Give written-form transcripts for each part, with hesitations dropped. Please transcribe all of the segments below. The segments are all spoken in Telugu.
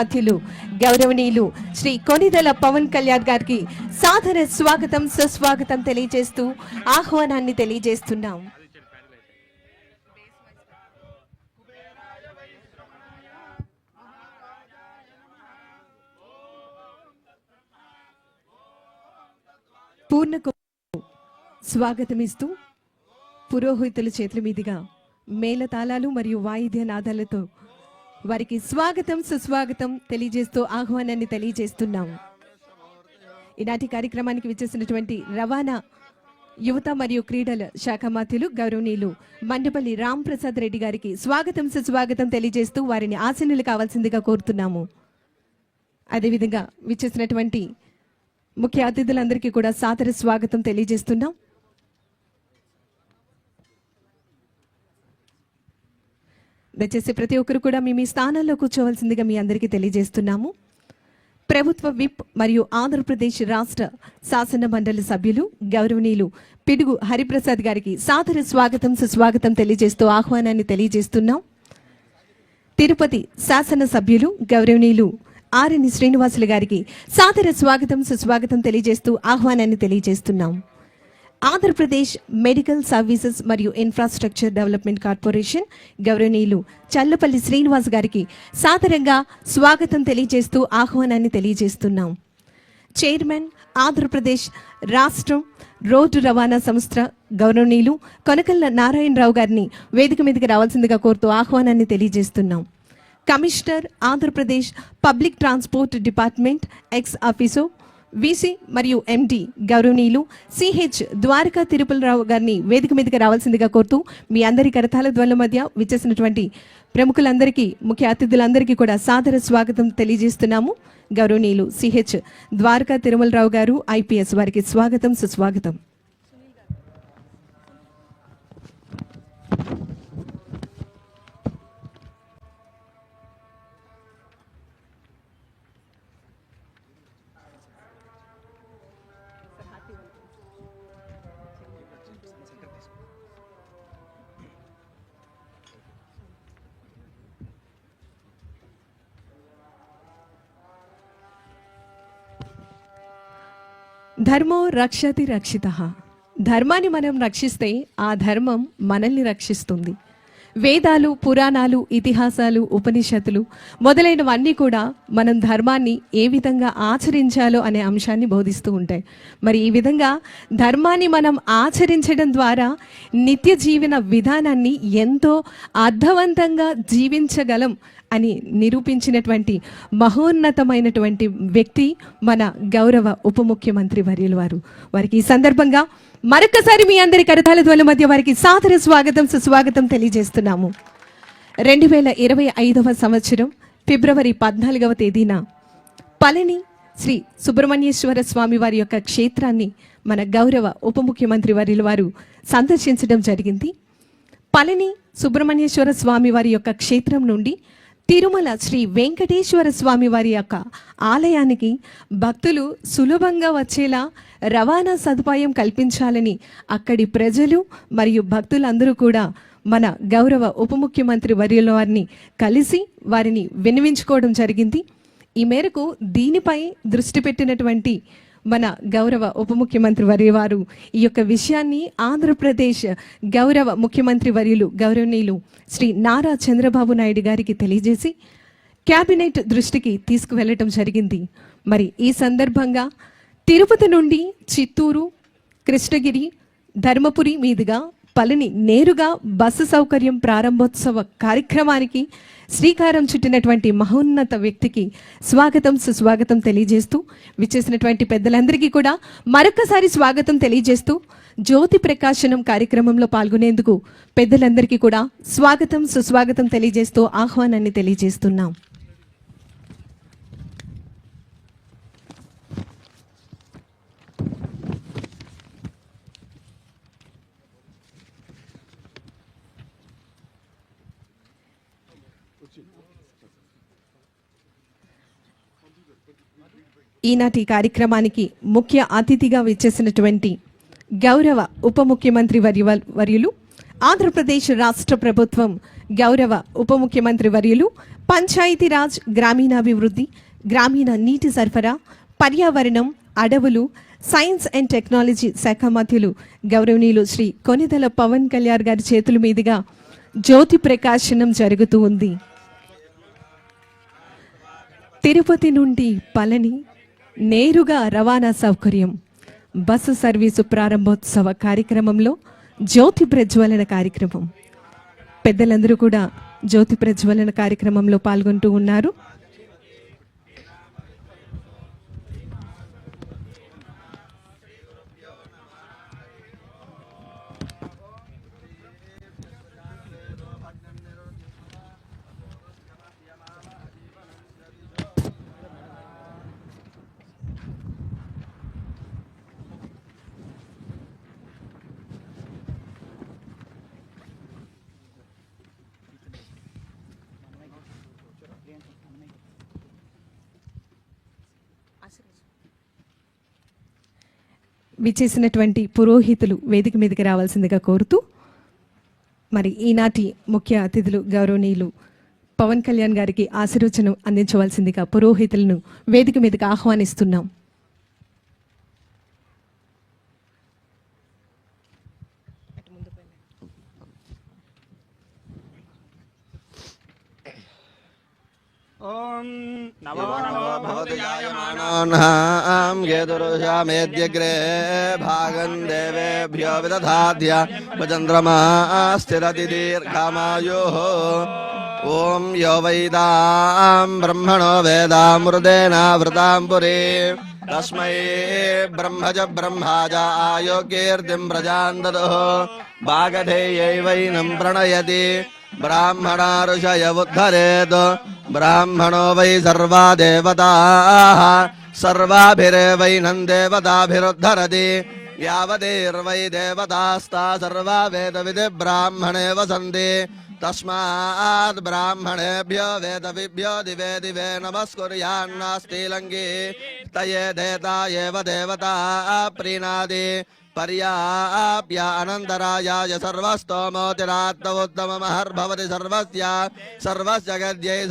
అతిథులు గౌరవనీయులు శ్రీ కొనిదెల పవన్ కళ్యాణ్ గారికి సాదర స్వాగతం సుస్వాగతం తెలియజేస్తూ ఆహ్వానాన్ని తెలియజేస్తున్నాం. పూర్ణకు స్వాగతమిస్తూ పురోహితుల చేతుల మీదుగా మేళతాళాలు మరియు వాయిద్య నాదాలతో వారికి స్వాగతం సుస్వాగతం తెలియజేస్తూ ఆహ్వానాన్ని తెలియజేస్తున్నాం. ఈనాటి కార్యక్రమానికి విచ్చేసినటువంటి రవాణా యువత మరియు క్రీడల శాఖ మంత్రులు గౌరవనీయులు మండపల్లి రామ్ ప్రసాద్ రెడ్డి గారికి స్వాగతం సుస్వాగతం తెలియజేస్తూ వారిని ఆసీనులు కావాల్సిందిగా కోరుతున్నాము. అదేవిధంగా విచ్చేసినటువంటి ముఖ్య అతిథులందరికీ కూడా సాదర స్వాగతం తెలియజేస్తున్నాం. దయచేసి ప్రతి ఒక్కరు కూడా మీ స్థానాల్లో కూర్చోవలసిందిగా మీ అందరికీ తెలియజేస్తున్నాము. ప్రభుత్వ విప్ మరియు ఆంధ్రప్రదేశ్ రాష్ట్ర శాసన మండలి సభ్యులు గౌరవనీయులు పిడుగు హరిప్రసాద్ గారికి సాదర స్వాగతం సుస్వాగతం తెలియజేస్తూ ఆహ్వానాన్ని తెలియజేస్తున్నాం. తిరుపతి శాసన సభ్యులు గౌరవనీయులు ఆర్ఎన్ శ్రీనివాసులు గారికి సాదర స్వాగతం సుస్వాగతం తెలియజేస్తూ ఆహ్వానాన్ని తెలియజేస్తున్నాం. ఆంధ్రప్రదేశ్ మెడికల్ సర్వీసెస్ మరియు ఇన్ఫ్రాస్ట్రక్చర్ డెవలప్మెంట్ కార్పొరేషన్ గౌరవనీయులు చల్లపల్లి శ్రీనివాస్ గారికి సాదరంగా స్వాగతం తెలియజేస్తూ ఆహ్వానాన్ని తెలియజేస్తున్నాం. చైర్మన్ ఆంధ్రప్రదేశ్ రాష్ట్రం రోడ్డు రవాణా సంస్థ గౌరవనీయులు కొనకళ్ళ నారాయణరావు గారిని వేదిక మీదకి రావాల్సిందిగా కోరుతూ ఆహ్వానాన్ని తెలియజేస్తున్నాం. Commissioner Andhra Pradesh public transport department ex officio VC మరియు ఎండి గౌరవనీయులు సిహెచ్ ద్వారకా తిరుపతిరావు గారిని వేదిక మీదకి రావాల్సిందిగా కోరుతూ మీ అందరి కరతాళ ధ్వనుల మధ్య విచ్చేసినటువంటి ప్రముఖులందరికీ ముఖ్య అతిథులందరికీ కూడా సాదర స్వాగతం తెలియజేస్తున్నాము. గౌరవనీయులు సిహెచ్ ద్వారకా తిరుమలరావు గారు ఐపీఎస్ వారికి స్వాగతం సుస్వాగతం. ధర్మో రక్షతి రక్షితః. ధర్మాన్ని మనం రక్షిస్తే ఆ ధర్మం మనల్ని రక్షిస్తుంది. వేదాలు, పురాణాలు, ఇతిహాసాలు, ఉపనిషత్తులు మొదలైనవన్నీ కూడా మనం ధర్మాన్ని ఏ విధంగా ఆచరించాలో అనే అంశాన్ని బోధిస్తూ ఉంటాయి. మరి ఈ విధంగా ధర్మాన్ని మనం ఆచరించడం ద్వారా నిత్య జీవన విధానాన్ని ఎంతో అర్థవంతంగా జీవించగలం అని నిరూపించినటువంటి మహోన్నతమైనటువంటి వ్యక్తి మన గౌరవ ఉప ముఖ్యమంత్రి వర్యులు వారు. వారికి ఈ సందర్భంగా మరొకసారి మీ అందరి కరతాళ ధ్వనుల మధ్య వారికి సాదర స్వాగతం సుస్వాగతం తెలియజేస్తున్నాము. 2025వ సంవత్సరం ఫిబ్రవరి 14వ తేదీన పళని శ్రీ సుబ్రహ్మణ్యేశ్వర స్వామి వారి యొక్క క్షేత్రాన్ని మన గౌరవ ఉప ముఖ్యమంత్రి వర్యులు వారు సందర్శించడం జరిగింది. పళని సుబ్రహ్మణ్యేశ్వర స్వామి వారి యొక్క క్షేత్రం నుండి తిరుమల శ్రీ వెంకటేశ్వర స్వామి వారి యొక్క ఆలయానికి భక్తులు సులభంగా వచ్చేలా రవాణా సదుపాయం కల్పించాలని అక్కడి ప్రజలు మరియు భక్తులందరూ కూడా మన గౌరవ ఉప ముఖ్యమంత్రి వర్యుల వారిని కలిసి వారిని విన్నవించుకోవడం జరిగింది. ఈ మేరకు దీనిపై దృష్టి పెట్టినటువంటి మన గౌరవ ఉప ముఖ్యమంత్రి వర్యులు వారు ఈ యొక్క విషయాన్ని ఆంధ్రప్రదేశ్ గౌరవ ముఖ్యమంత్రి వర్యులు గౌరవనీయులు శ్రీ నారా చంద్రబాబు నాయుడు గారికి తెలియజేసి క్యాబినెట్ దృష్టికి తీసుకువెళ్ళటం జరిగింది. మరి ఈ సందర్భంగా తిరుపతి నుండి చిత్తూరు, కృష్ణగిరి, ధర్మపురి మీదుగా పళని నేరుగా బస్సు సౌకర్యం ప్రారంభోత్సవ కార్యక్రమానికి శ్రీకారం చుట్టినటువంటి మహోన్నత వ్యక్తికి స్వాగతం సుస్వాగతం తెలియజేస్తూ విచ్చేసినటువంటి పెద్దలందరికీ కూడా మరొకసారి స్వాగతం తెలియజేస్తూ జ్యోతి ప్రకాశనం కార్యక్రమంలో పాల్గొనేందుకు పెద్దలందరికీ కూడా స్వాగతం సుస్వాగతం తెలియజేస్తూ ఆహ్వానాన్ని తెలియజేస్తున్నాం. ఈనాటి కార్యక్రమానికి ముఖ్య అతిథిగా విచ్చేసినటువంటి గౌరవ ఉప ముఖ్యమంత్రి వర్యులు ఆంధ్రప్రదేశ్ రాష్ట్ర ప్రభుత్వం గౌరవ ఉప ముఖ్యమంత్రి వర్యులు పంచాయతీరాజ్, గ్రామీణాభివృద్ధి, గ్రామీణ నీటి సరఫరా, పర్యావరణం, అడవులు, సైన్స్ అండ్ టెక్నాలజీ శాఖ మంత్రులు గౌరవనీయులు శ్రీ కొనిదెల పవన్ కళ్యాణ్ గారి చేతుల మీదుగా జ్యోతి ప్రకాశనం జరుగుతూ ఉంది. తిరుపతి నుండి పళని నేరుగా రవాణా సౌకర్యం, బస్సు సర్వీసు ప్రారంభోత్సవ కార్యక్రమంలో జ్యోతి ప్రజ్వలన కార్యక్రమం. పెద్దలందరూ కూడా జ్యోతి ప్రజ్వలన కార్యక్రమంలో పాల్గొంటూ ఉన్నారు. విచ్చేసినటువంటి పురోహితులు వేదిక మీదకి రావాల్సిందిగా కోరుతూ, మరి ఈనాటి ముఖ్య అతిథులు గౌరవనీయులు పవన్ కళ్యాణ్ గారికి ఆశీర్వచనం అందించవలసిందిగా పురోహితులను వేదిక మీదకి ఆహ్వానిస్తున్నాం. ఓం నమో భవతి జాయమానాం యేదురుషామేద్యగ్రే భాగం దేవేభ్యో విదధాద్య చంద్రమా స్థిరతి దీర్ఘమాయుః. ఓం యో వైదాం బ్రహ్మణో వేదామృతేనావృతాం పురీం తస్మై బ్రహ్మజ బ్రహ్మాజ ఆయోగీర్తిం ప్రజాం దదుః. భాగధేయైవైనం ప్రణయతి బ్రాహ్మణా ఋషయ ఉద్ధరేత్. బ్రాహ్మణో వై సర్వా దేవతాః సర్వాభిరేవైనం దేవతాభిరుద్ధరతి. యావదేర్వై దేవతాస్తా సర్వా వేదవిది బ్రాహ్మణే వసంతి. తస్మాత్ బ్రాహ్మణేభ్యో వేదవిభ్యో దివే దివే నమస్కుర్యాన్నాస్తి లింగే. తయే దేతా ఏవ దేవతా ప్రీణాది. పర్యాప్య అనంతరాయాయ సర్వస్తోమోతిరాత్తముత్తమమహర్భవతి. సర్వస్య సర్వస్య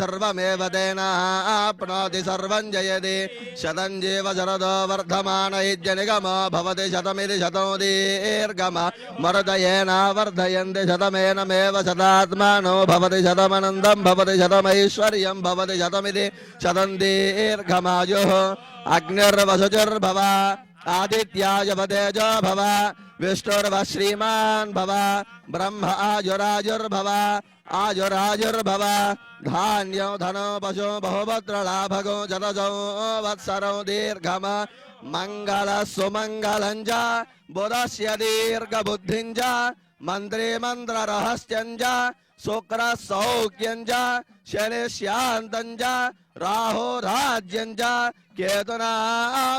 సర్వమేవ తేనాప్నోతి సర్వం జయతి. శతం జీవ శరదో వర్ధమాన ఇజ్జనిగమో భవతి. శతమిది శతం దీర్ఘమ మరుదయేనా వర్ధయంతి. శతమేనమేవ శతాత్మానో భవతి. శతమనందం భవతి. శతమైశ్వర్యం భవతి. శతమిది శతం దీర్ఘమాయుః. అగ్నిర్వసుచుర్భవ ఆదిత్యాయ తేజో భవ. విష్ణుర్వ శ్రీమాన్ భవ. బ్రహ్మ ఆయురాయుర్భవ. ఆయురాయుర్భవ. ధాన్యం ధనో పశు బహుభద్రలాభగో జతజో వత్సరో దీర్ఘమ మంగళ సుమంగళం చ బుధస్య దీర్ఘబుద్ధిం చ మంత్రే మంత్ర రహస్యం చ శుక్ర సౌఖ్యం చ శని శాంతం చ రాహో రాజ్యం చ కేతునా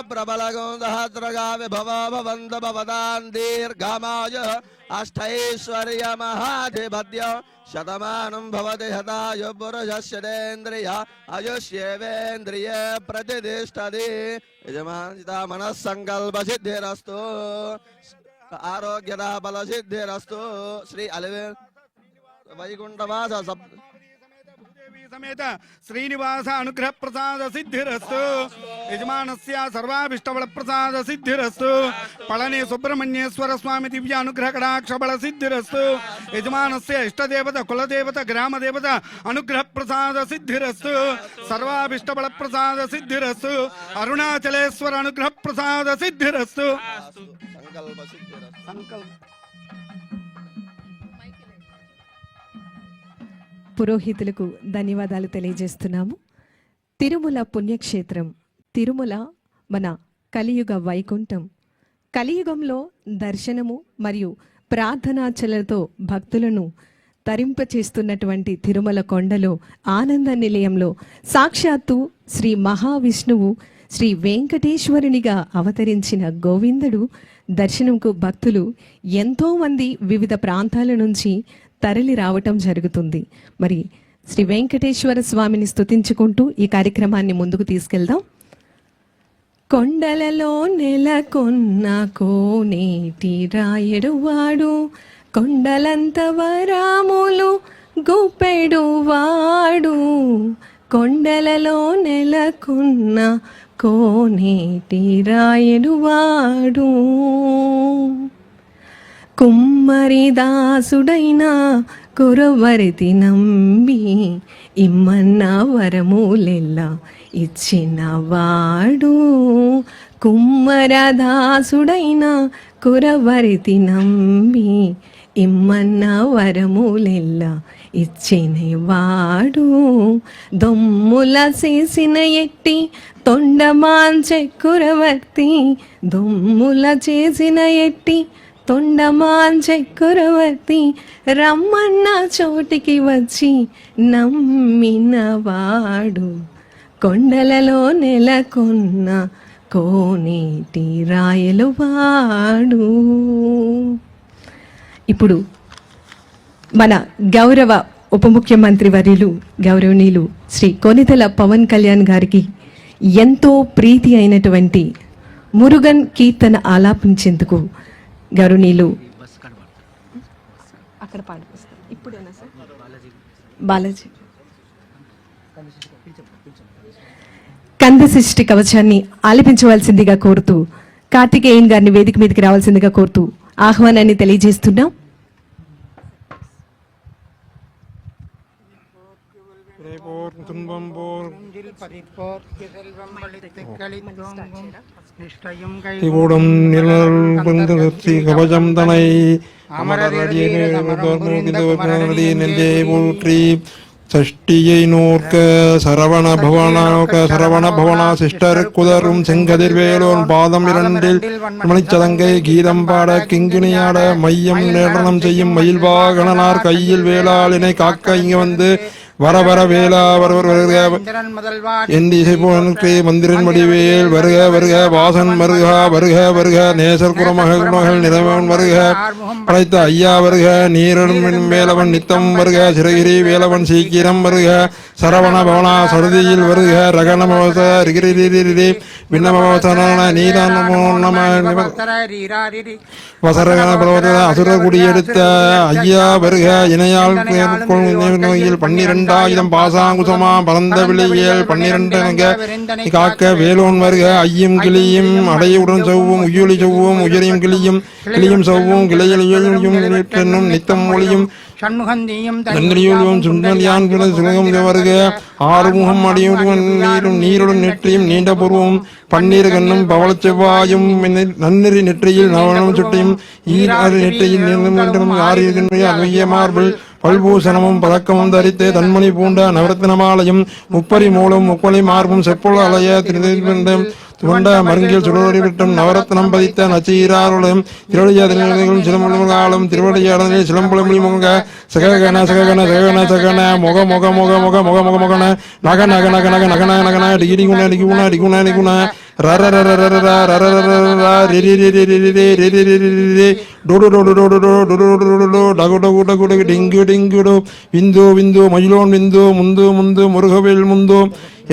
ప్రబలగో సహస్రగా విభవ భవంత భవతాం దీర్ఘమాయుః. అష్టైశ్వర్య మహాధిపత్యం శతమానం భవతి. శతాయు పురుషస్యేంద్రియ ఆయుష్యేవేంద్రియే ప్రతిష్టతి. యజమానిత మనస్సంకల్ప సిద్ధిరస్తు. ఆరోగ్యత బల సిద్ధిరస్తు. శ్రీ అలివే వైకుంఠవాస సమేత శ్రీనివాస అనుగ్రహ ప్రసాద సిద్ధిరస్తు. యజమానస్య సర్వాభిష్టబల ప్రసాద సిద్ధిరస్తు. పళని సుబ్రహ్మణ్యేశ్వర స్వామి దివ్య అనుగ్రహ కటాక్ష బల సిద్ధిరస్తు. యజమానస్య ఇష్టదేవత కులదేవత గ్రామదేవత అనుగ్రహ ప్రసాద సిద్ధిరస్తు. సర్వాభిష్టబల ప్రసాద సిద్ధిరస్తు. అరుణాచలేశ్వర అనుగ్రహ ప్రసాద సిద్ధిరస్తు. పురోహితులకు ధన్యవాదాలు తెలియజేస్తున్నాము. తిరుమల పుణ్యక్షేత్రం, తిరుమల మన కలియుగ వైకుంఠం. కలియుగంలో దర్శనము మరియు ప్రార్థనాచలతో భక్తులను తరింపచేస్తున్నటువంటి తిరుమల కొండలో ఆనంద నిలయంలో సాక్షాత్తు శ్రీ మహావిష్ణువు శ్రీ వెంకటేశ్వరునిగా అవతరించిన గోవిందుడు దర్శనంకు భక్తులు ఎంతోమంది వివిధ ప్రాంతాల నుంచి తరలి రావటం జరుగుతుంది. మరి శ్రీ వెంకటేశ్వర స్వామిని స్తుతించుకుంటూ ఈ కార్యక్రమాన్ని ముందుకు తీసుకెళ్దాం. కొండలలో నెలకొన్న కోనేటి రాయడువాడు, కొండలంత వరాములు గుప్పెడు వాడు, కొండలలో నెలకొన్న కోనేటి రాయడు వాడు. కుమ్మరి దాసుడైన కురవరితి నమ్మి ఇమ్మన్న వరములెల్లా ఇచ్చిన వాడు. కుమ్మరదాసుడైన కురవరితి నమ్మి ఇమ్మన్న వరములెల్లా ఇచ్చిన వాడు. దొమ్ముల చేసిన ఎట్టి తొండమాంచె కురవర్తి, దొమ్ముల చేసిన ఎట్టి తొండమాంచె కురవర్తి, రమ్మన్న చోటికి వచ్చి నమ్మినవాడు. కొండలలో నెలకొన్న కోనేటి రాయలు వాడు. ఇప్పుడు మన గౌరవ ఉప ముఖ్యమంత్రి వర్యులు గౌరవనీయులు శ్రీ కొనిదెల పవన్ కళ్యాణ్ గారికి ఎంతో ప్రీతి అయినటువంటి మురుగన్ కీర్తన ఆలాపించేందుకు గౌరవనీయులు అక్కడ పాడిపిస్తారు. ఇప్పుడేనా సార్? బాలాజీ కందశిష్టి కవచాన్ని ఆలపించవలసిందిగా కోరుతూ కార్తికేయన్ గారిని వేదిక మీదకి రావాల్సిందిగా కోరుతూ ఆహ్వానాన్ని తెలియజేస్తున్నాం. கவசம் தனை அமரடி சஷ்டியை நோர்க்க சரவண பவனா சிஸ்டர் குதரும் செங்கதிர்வேலோன் பாதம் இரண்டில் மணிச்சதங்கை கீதம் பாட கிங்கிணியாட மையம் நேடனம் செய்யும் மயில்வாகனார் கையில் வேளாளினை காக்க இங்க வந்து வர வர வேளா வருவர் வருக என் இசைப்போனுக்கு மந்திரன் வடிவேல் வருக வருக வாசன் வருக வருக வருக நேசர் குரமகள் நிறவன் வருக படைத்த ஐயா வருக நீரன் வேலவன் நித்தம் வருக சிறகிரி வேலவன் சீக்கிரம் வருக சரவண பவனா சருதியில் வருக ரகணமவச ரிகிரி விண்ணமவசன நீதான் வசரகண பலவத அசுர குடியெடுத்த ஐயா வருக இணையால் நோயில் 12,000 பாசாங்குசமா பரந்த விளையல் 12 காக்க வேலோன் வருக ஐயும் கிளியும் அடையுடன் செவ்வும் உயுளி செவ்வும் உயரியும் கிளியும் செவ்வும் கிளையும் நித்தம் மொழியும் வருக ஆறுமுகம் அடியுடன் நீருடன் நெற்றியும் நீண்ட பூர்வம் பன்னீர் கண்ணும் பவள செவ்வாயும் நன்னெறி நெற்றியில் நவனம் சுட்டியும் நெற்றியில் அவைய மார்பிள் பல்பூசணமும் பதக்கமும் தரித்து தன்மணி பூண்ட நவரத்னமாலையும் முப்பரி மூலம் முப்பொலி மார்பும் செப்பொழு அலைய திருவண்டம் துவண்ட மருங்கில் சுடரி விட்டும் நவரத்னம் பதித்த நச்சீராருளும் திருவடியாதிலும் சிலம்புகாலும் திருவடியாடலில் சிலம்புலமொழி முக சககன சககன சககன சகன முக முக முக முக முக முக முகன நக நக நக நக நகன நகன டிகிரி குண டிகுண டிகுண டிகுண ரர ரர ரர ரர ரர ரிரி ரிரி ரிரி ரிரி ரிரி டோடு டோடு டோடு டோடு டகு டகு டகு டகு டிங்கு டிங்குடு விந்து விந்து மயிலோன் விந்து முந்து முந்து முருகவேல் முந்து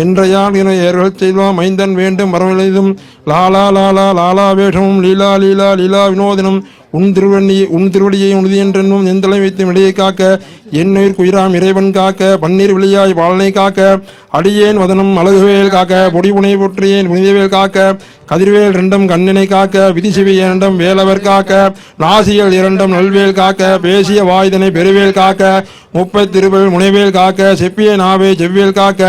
என்றையான் என ஏர்கள் செய்வோம் மைந்தன் வேண்டும் மரவிளைதும் லாலா லாலா லாலா வேஷமும் லீலா லீலா லீலா வினோதனும் உன் திருவடியை உறுதி என்றென்னும் எந்தலை வைத்து விடையை காக்க என்னுயிர் குயிராம் இறைவன் காக்க பன்னீர் விழியாய் பாலனை காக்க அடியேன் வதனம் அழகுவேல் காக்க பொடிபுனை போற்றியேன் புனிதவேல் காக்க கதிர்வேல் 2 கண்ணினை காக்க விதிசிவி 2 வேலவர் காக்க நாசியல் 2 நல்வேல் காக்க பேசிய வாய்தனை பெருவேல் காக்க 30 திருவேல் முனைவேல் காக்க செப்பிய நாவே செவ்வேல் காக்க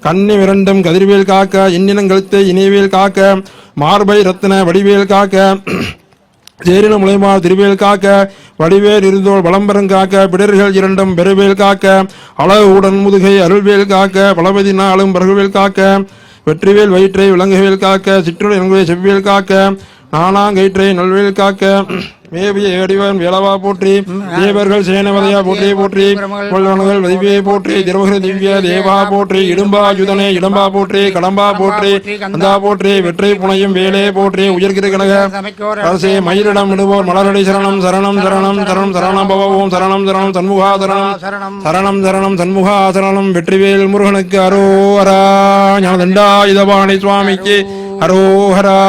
கண்ணி 2 கதிர்வேல் காக்க இன்னினங்கழுத்தை இணைவேல் காக்க மார்பை ரத்ன வடிவேல் காக்க சேரின முளைமா திருவேல் காக்க வடிவேல் இருந்தோள் வளம்பரம் காக்க பிடர்கள் 2 பெருவேல் காக்க அழகுடன் முதுகை அருள்வேல் காக்க பலபதி நாளும் பரகுவேல் காக்க வெற்றிவேல் வயிற்றை விலங்குவேல் காக்க சிற்றுடை செவ்வேல் காக்க நானாங்கயிற்றை நல்வேல் காக்க மேவிய ஏடிவன் வேளவா போற்றி தேவர்கள் சேனவதையா போற்றி போற்றி கொள்வனர்கள் வதிவியை போற்றி திரவகர திவ்ய தேவா போற்றி இடும்பாயுதனே இடம்பா போற்றி கடம்பா போற்றி அந்தா போற்றி வெற்றை புனையும் வேலே போற்றி உயர்கிற கனக அரசே மயிரிடம் விடுவோர் மலரடி சரணம் சரணம் சரணம் சரணம் சரணம் பவம் சரணம் சரணம் சண்முகா சரணம் சரணம் சரணம் சண்முகா சரணம் வெற்றிவேல் முருகனுக்கு அரோரா ஞான தண்டாயுதபாணி சுவாமிக்கு அரோஹரா.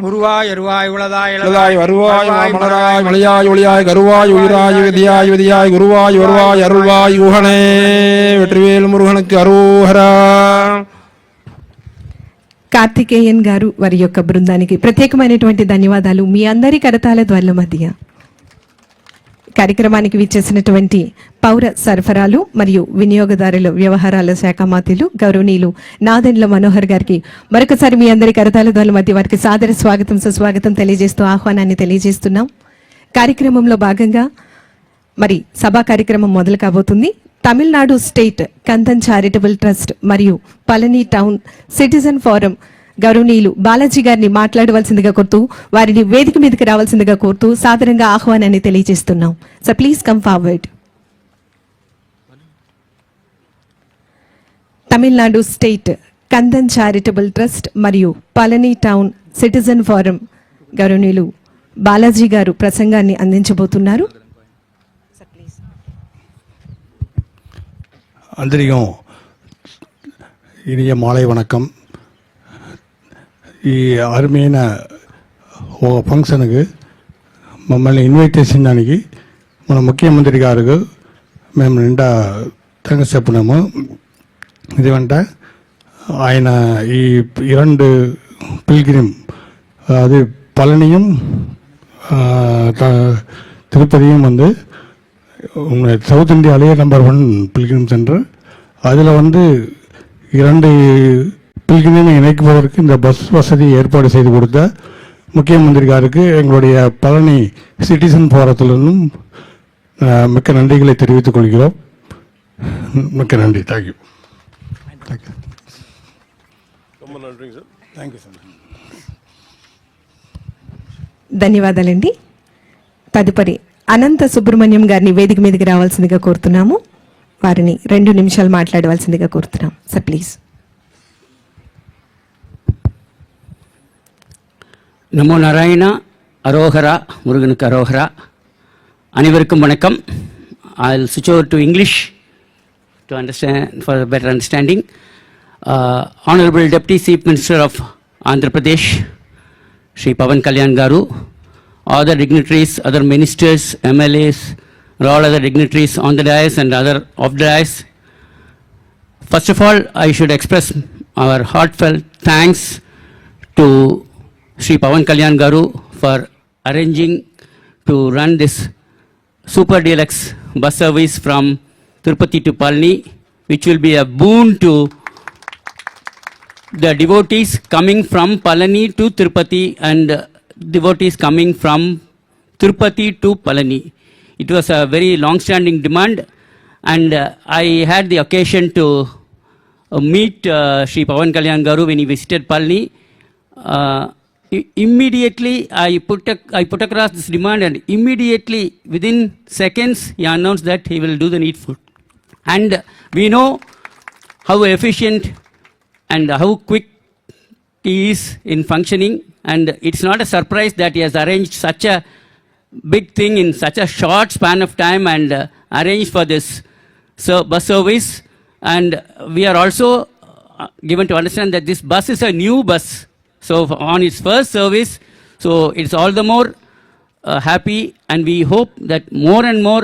உருவாய் அருவாய் உளதாய் இளதாய் வருவாய் மலராய் மலையாய் ஒளியாய் கருவாய் உயிராய் விதியாய் விதியாய் குருவாய் வருவாய் அருள்வாய் குஹனே. வெற்றிவேல் முருகனுக்கு அரோஹரா. కార్తికేయన్ గారు వారి యొక్క బృందానికి ప్రత్యేకమైనటువంటి ధన్యవాదాలు మీ అందరి కరతాల ద్వారాల మధ్య. కార్యక్రమానికి విచ్చేసినటువంటి పౌర సరఫరాలు మరియు వినియోగదారుల వ్యవహారాల శాఖ మంత్రులు గౌరవనీయులు నాదెండ్ల మనోహర్ గారికి మరొకసారి మీ అందరి కరతాల ద్వారాల మధ్య వారికి సాదర స్వాగతం సుస్వాగతం తెలియజేస్తూ ఆహ్వానాన్ని తెలియజేస్తున్నాం. కార్యక్రమంలో భాగంగా మరి సభా కార్యక్రమం మొదలు కాబోతుంది. Tamil Nadu state Kandan charitable trust మరియు పళని టౌన్ సిటిజన్ ఫోరం గౌరవనీయులు బాలాజీ గారిని మాట్లాడవలసిందిగా కోరుతూ వారిని వేదిక మీదకి రావాల్సిందిగా కోరుతూ సాదరంగా ఆహ్వానాన్ని తెలియజేస్తున్నాం. So please come forward. Tamil Nadu state Kandan charitable trust మరియు పళని టౌన్ సిటిజన్ ఫోరం గౌరవనీయులు బాలాజీ గారు ప్రసంగాన్ని అందించబోతున్నారు. అందరికం ఇనియ మాలై వణకం. ఈ అరుమైన ఒక ఫంక్షన్కి మమ్మల్ని ఇన్వైట్ చేసిన దానికి మన ముఖ్యమంత్రి గారు మేము నిండా థ్యాంక్స్ చెప్పినాము. ఇదేమంటే ఆయన ఈ 2 పిల్గ్రిమ్ அது பழனியும் திருப்பதியும் வந்து சவுத் இந்தியாவிலேயே நம்பர் 1 பில்கிரிம் சென்டர். அதில் வந்து 2 பில்கிரிமை இணைக்குவதற்கு இந்த பஸ் வசதி ஏற்பாடு செய்து கொடுத்த முக்கியமந்திரி காருக்கு எங்களுடைய பழனி சிட்டிசன் போரத்திலிருந்தும் மிக்க நன்றிகளை தெரிவித்துக் கொள்கிறோம். மிக்க நன்றி. தேங்க்யூ. ரொம்ப நன்றிங்க சார். Thank you sir. ధన్యవాదాలండి. తదుపరి అనంత సుబ్రహ్మణ్యం గారిని వేదిక మీదకి రావాల్సిందిగా కోరుతున్నాము. వారిని 2 నిమిషాలు మాట్లాడవలసిందిగా కోరుతున్నాం. Sir please. நமோ நாராயண. அரோஹரா. முருகனுக்கு அரோஹரா. அனைவருக்கும் வணக்கம். I'll switch over to English to understand, for a better understanding. Honorable Deputy Chief Minister of Andhra Pradesh, Shri Pawan Kalyan Garu, other dignitaries, other ministers, MLAs, and all other dignitaries on the dais and other off the dais. First of all, I should express our heartfelt thanks to Shri Pawan Kalyan Garu for arranging to run this super deluxe bus service from Tirupati to Palani, which will be a boon to the devotees coming from Palani to Tirupati and devotees coming from Tirupati to Palani. It was a very long-standing demand, and I had the occasion to meet Shri Pawan Kalyan Garu when he visited Palani. Immediately I put across this demand, and immediately within seconds he announced that he will do the needful. And we know how efficient and how quick he is in functioning, and it's not a surprise that he has arranged such a big thing in such a short span of time and arranged for this bus service. And we are also given to understand that this bus is a new bus. So on its first service, so it's all the more happy, and we hope that more and more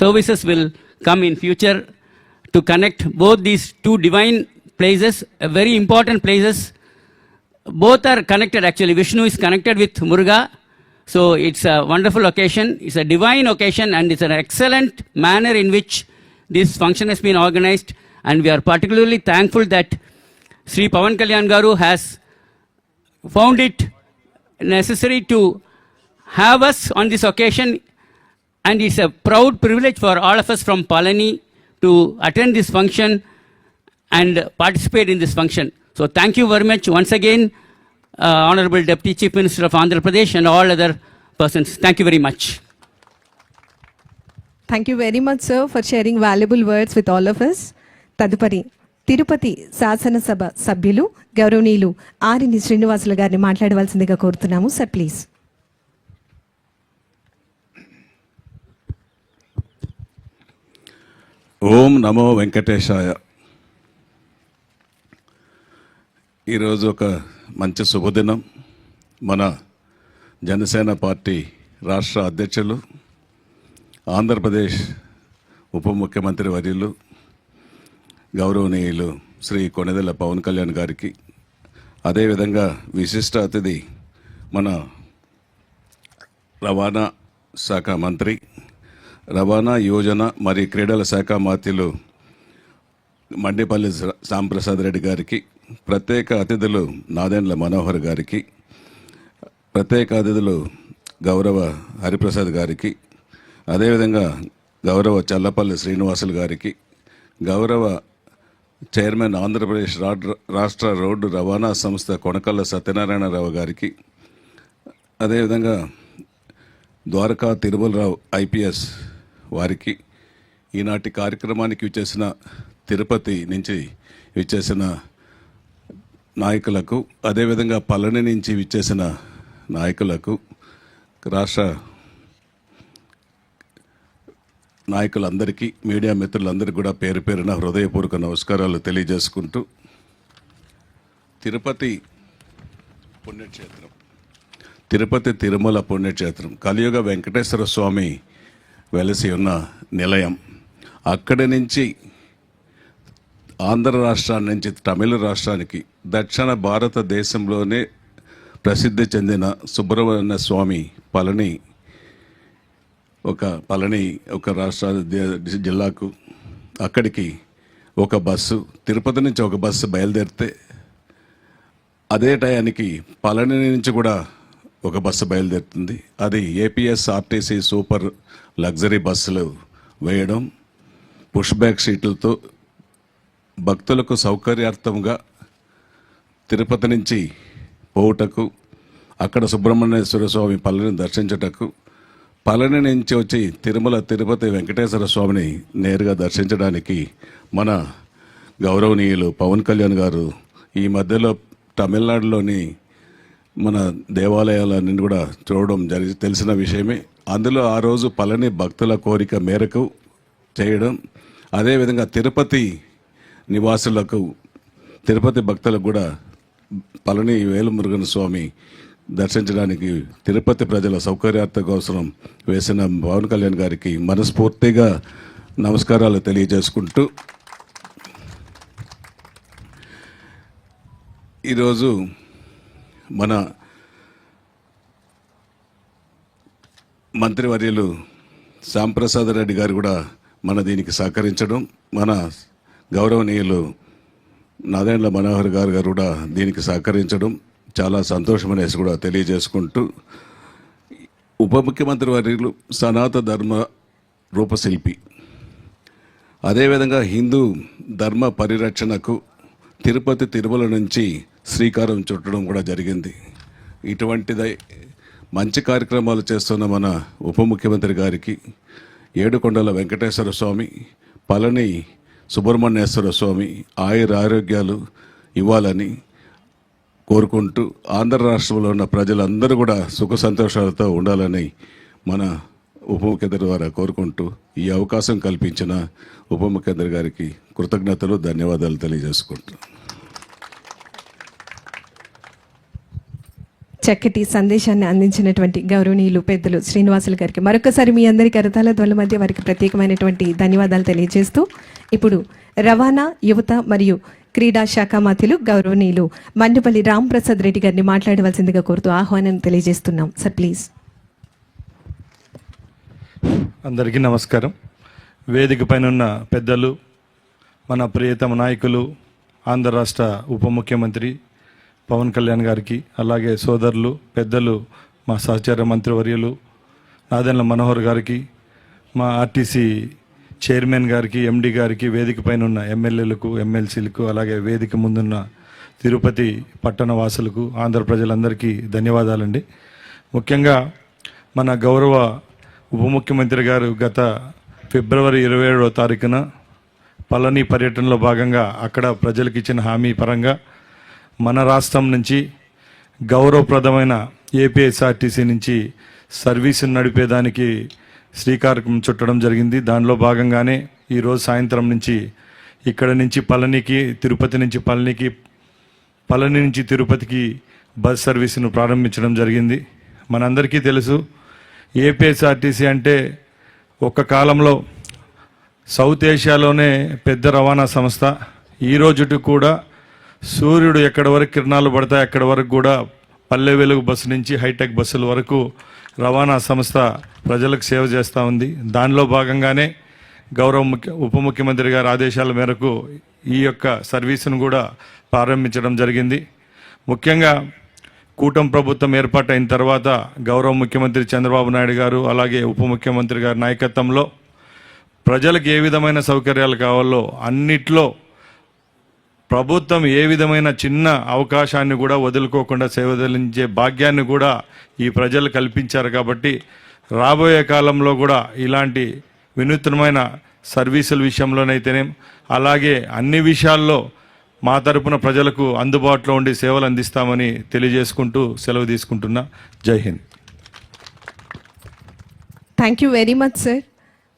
services will come in future to connect both these 2 divine places, very important places. Both are connected actually. Vishnu is connected with Muruga. So it's a wonderful occasion. It's a divine occasion, and it's an excellent manner in which this function has been organized. And we are particularly thankful that Sri Pawan Kalyan Garu has found it necessary to have us on this occasion, and it's a proud privilege for all of us from Palani to attend this function and participate in this function. So thank you very much once again, Honorable Deputy Chief Minister of Andhra Pradesh and all other persons. Thank you very much. Thank you very much, sir, for sharing valuable words with all of us. తదుపరి తిరుపతి శాసనసభ సభ్యులు గౌరవనీయులు ఆర్ఎన్ శ్రీనివాసులు గారిని మాట్లాడవలసిందిగా కోరుతున్నాము. Sir please. ఓం నమో వెంకటేశాయ. ఈరోజు ఒక మంచి శుభదినం. మన జనసేన పార్టీ రాష్ట్ర అధ్యక్షులు, ఆంధ్రప్రదేశ్ ఉప ముఖ్యమంత్రి వర్యులు, గౌరవనీయులు శ్రీ కొణిదెల పవన్ కళ్యాణ్ గారికి, అదేవిధంగా విశిష్ట అతిథి మన రవాణా శాఖ మంత్రి, రవాణా యోజన మరియు క్రీడల శాఖ మంత్రులు మండిపల్లి శ్యాంప్రసాద్ రెడ్డి గారికి, ప్రత్యేక అతిథులు నాదెండ్ల మనోహర్ గారికి, ప్రత్యేక అతిథులు గౌరవ హరిప్రసాద్ గారికి, అదేవిధంగా గౌరవ చల్లపల్లి శ్రీనివాసులు గారికి, గౌరవ చైర్మన్ ఆంధ్రప్రదేశ్ రాష్ట్ర రోడ్డు రవాణా సంస్థ కొనకళ్ళ సత్యనారాయణరావు గారికి, అదేవిధంగా ద్వారకా తిరుమలరావు ఐపీఎస్ వారికి, ఈనాటి కార్యక్రమానికి విచ్చేసిన తిరుపతి నుంచి విచ్చేసిన నాయకులకు, అదేవిధంగా పళని నుంచి విచ్చేసిన నాయకులకు, రాష్ట్ర నాయకులందరికీ, మీడియా మిత్రులందరికీ కూడా పేరు పేరున హృదయపూర్వక నమస్కారాలు తెలియజేసుకుంటూ, తిరుపతి పుణ్యక్షేత్రం, తిరుపతి తిరుమల పుణ్యక్షేత్రం, కలియుగ వెంకటేశ్వర స్వామి వెలసి ఉన్న నిలయం. అక్కడి నుంచి ఆంధ్ర రాష్ట్రాన్ని నుంచి తమిళ రాష్ట్రానికి, దక్షిణ భారతదేశంలోనే ప్రసిద్ధి చెందిన సుబ్రహ్మణ్య స్వామి పళని ఒక రాష్ట్ర జిల్లాకు, అక్కడికి ఒక బస్సు, తిరుపతి నుంచి ఒక బస్సు బయలుదేరితే అదే టయానికి పళని నుంచి కూడా ఒక బస్సు బయలుదేరుతుంది. అది ఏపీఎస్ఆర్టీసీ సూపర్ లగ్జరీ బస్సులు వేయడం, పుష్ బ్యాక్ సీట్లతో భక్తులకు సౌకర్యార్థంగా తిరుపతి నుంచి పోవుటకు, అక్కడ సుబ్రహ్మణ్యేశ్వర స్వామి పళనిని దర్శించుటకు, పళని నుంచి వచ్చి తిరుపతి వెంకటేశ్వర స్వామిని నేరుగా దర్శించడానికి మన గౌరవనీయులు పవన్ కళ్యాణ్ గారు ఈ మధ్యలో తమిళనాడులోని మన దేవాలయాలన్నీ కూడా చూడడం తెలిసిన విషయమే. అందులో ఆ రోజు పళని భక్తుల కోరిక మేరకు చేయడం, అదేవిధంగా తిరుపతి నివాసులకు, తిరుపతి భక్తులకు కూడా పళని వేలుమురుగన్ స్వామి దర్శించడానికి తిరుపతి ప్రజల సౌకర్యార్థం కోసం వేసిన పవన్ కళ్యాణ్ గారికి మనస్ఫూర్తిగా నమస్కారాలు తెలియజేసుకుంటూ, ఈరోజు మన మంత్రివర్యులు శ్యాంప్రసాద్ రెడ్డి గారు కూడా మన దీనికి సహకరించడం, మన గౌరవనీయులు నాదెండ్ల మనోహర్ గారు కూడా దీనికి సహకరించడం చాలా సంతోషమనేసి కూడా తెలియజేసుకుంటూ, ఉప ముఖ్యమంత్రి వర్యులు సనాతన ధర్మ రూపశిల్పి, అదేవిధంగా హిందూ ధర్మ పరిరక్షణకు తిరుపతి తిరుమల నుంచి శ్రీకారం చుట్టడం కూడా జరిగింది. ఇటువంటిదై మంచి కార్యక్రమాలు చేస్తున్న మన ఉప ముఖ్యమంత్రి గారికి ఏడుకొండల వెంకటేశ్వర స్వామి, పళని సుబ్రహ్మణ్యేశ్వర స్వామి ఆరోగ్యాలు ఇవ్వాలని కోరుకుంటూ, ఆంధ్ర రాష్ట్రంలో ఉన్న ప్రజలందరూ కూడా సుఖ సంతోషాలతో ఉండాలని మన ఉప ముఖ్యమంత్రి ద్వారా కోరుకుంటూ, ఈ అవకాశం కల్పించిన ఉప ముఖ్యమంత్రి గారికి కృతజ్ఞతలు, ధన్యవాదాలు తెలియజేసుకుంటున్నాను. చక్కటి సందేశాన్ని అందించినటువంటి గౌరవనీయులు పెద్దలు శ్రీనివాసులు గారికి మరొకసారి మీ అందరి కరతాల ధ్వనుల మధ్య వారికి ప్రత్యేకమైనటువంటి ధన్యవాదాలు తెలియజేస్తూ, ఇప్పుడు రవాణా, యువత మరియు క్రీడా శాఖ మంత్రులు గౌరవనీయులు మండిపల్లి రాంప్రసాద్ రెడ్డి గారిని మాట్లాడవలసిందిగా కోరుతూ ఆహ్వానం తెలియజేస్తున్నాం. Sir please. అందరికీ నమస్కారం. వేదిక పైన ఉన్న పెద్దలు, మన ప్రియతమ నాయకులు, ఆంధ్ర రాష్ట్ర ఉప ముఖ్యమంత్రి పవన్ కళ్యాణ్ గారికి, అలాగే సోదరులు పెద్దలు మా సహచర మంత్రివర్యులు నాదెండ్ల మనోహర్ గారికి, మా ఆర్టీసీ చైర్మన్ గారికి, ఎండి గారికి, వేదిక పైన ఉన్న ఎమ్మెల్యేలకు, ఎమ్మెల్సీలకు, అలాగే వేదిక ముందున్న తిరుపతి పట్టణ వాసులకు, ఆంధ్ర ప్రజలందరికీ ధన్యవాదాలండి. ముఖ్యంగా మన గౌరవ ఉప ముఖ్యమంత్రి గారు గత ఫిబ్రవరి 27వ తారీఖున పళని పర్యటనలో భాగంగా అక్కడ ప్రజలకు ఇచ్చిన హామీ పరంగా మన రాష్ట్రం నుంచి గౌరవప్రదమైన ఏపీఎస్ఆర్టీసీ నుంచి సర్వీసును నడిపేదానికి శ్రీకారం చుట్టడం జరిగింది. దానిలో భాగంగానే ఈరోజు సాయంత్రం నుంచి ఇక్కడ నుంచి పళనికి, తిరుపతి నుంచి పళనికి పళని నుంచి తిరుపతికి బస్ సర్వీసును ప్రారంభించడం జరిగింది. మనందరికీ తెలుసు ఏపీఎస్ఆర్టీసీ అంటే ఒక కాలంలో సౌత్ ఏషియాలోనే పెద్ద రవాణా సంస్థ. ఈ రోజుటి కూడా సూర్యుడు ఎక్కడి వరకు కిరణాలు పడతాయి అక్కడి వరకు కూడా పల్లె వెలుగు బస్సు నుంచి హైటెక్ బస్సుల వరకు రవాణా సంస్థ ప్రజలకు సేవ చేస్తూ ఉంది. దానిలో భాగంగానే గౌరవ ఉప ముఖ్యమంత్రి గారి ఆదేశాల మేరకు ఈ యొక్క సర్వీసును కూడా ప్రారంభించడం జరిగింది. ముఖ్యంగా కూటమి ప్రభుత్వం ఏర్పాటైన తర్వాత గౌరవ ముఖ్యమంత్రి చంద్రబాబు నాయుడు గారు అలాగే ఉప ముఖ్యమంత్రి గారి నాయకత్వంలో ప్రజలకు ఏ విధమైన సౌకర్యాలు కావాలో అన్నిట్లో ప్రభుత్వం ఏ విధమైన చిన్న అవకాశాన్ని కూడా వదులుకోకుండా సేవదలించే భాగ్యాన్ని కూడా ఈ ప్రజలు కల్పించారు. కాబట్టి రాబోయే కాలంలో కూడా ఇలాంటి వినూత్నమైన సర్వీసుల విషయంలోనైతేనే అలాగే అన్ని విషయాల్లో మా తరపున ప్రజలకు అందుబాటులో ఉండి సేవలు అందిస్తామని తెలియజేసుకుంటూ సెలవు తీసుకుంటున్నా. జై Hind. Thank you very much sir.